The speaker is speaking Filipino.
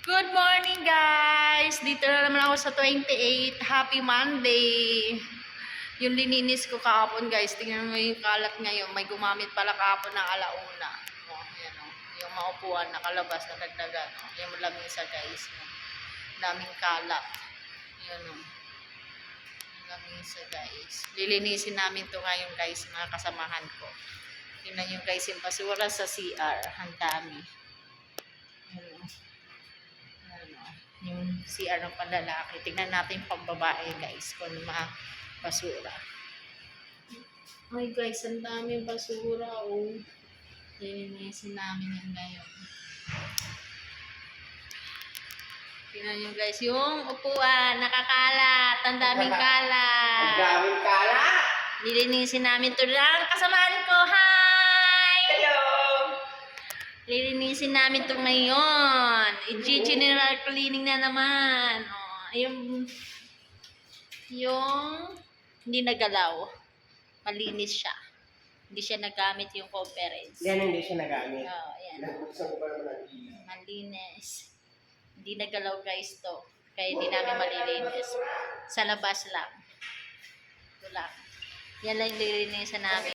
Good morning guys! Dito na naman ako sa 28. Happy Monday! Yung lininis ko kahapon guys. Tingnan mo yung kalat ngayon. May gumamit pala kahapon ng alauna. O, yan o. Yung maupuan, nakalabas, nadagdagan. O, yung lamisa guys. Daming kalat. Yan o. Lamisa guys. Lilinisin namin to ngayon guys, mga kasamahan ko. Tingnan yung guys yung basura sa CR. Ang dami. Yan o. Yung CR ng panlalaki. Tingnan natin yung pambabae guys kung basura. Ay guys, ang daming basura oh. Lilinisin namin yan ngayon. Tingnan nyo guys, yung upuan, nakakalat. Ang daming kalat. Ang daming kalat. Lilinisin namin ito lang. Kasamahan ko, hi! Hello! Lilinisin namin ito ngayon. I-general cleaning na naman. Oh, yung hindi nagalaw. Malinis siya. Hindi siya nagamit yung conference. Yan hindi siya nagamit. Oh, yan. Nabuksan ko pa naman ang ilaw. Malinis. Hindi nagalaw guys to. Kaya hindi namin malilinis. Sa labas lang. Ito lang. Yan lang yung lilinisan namin.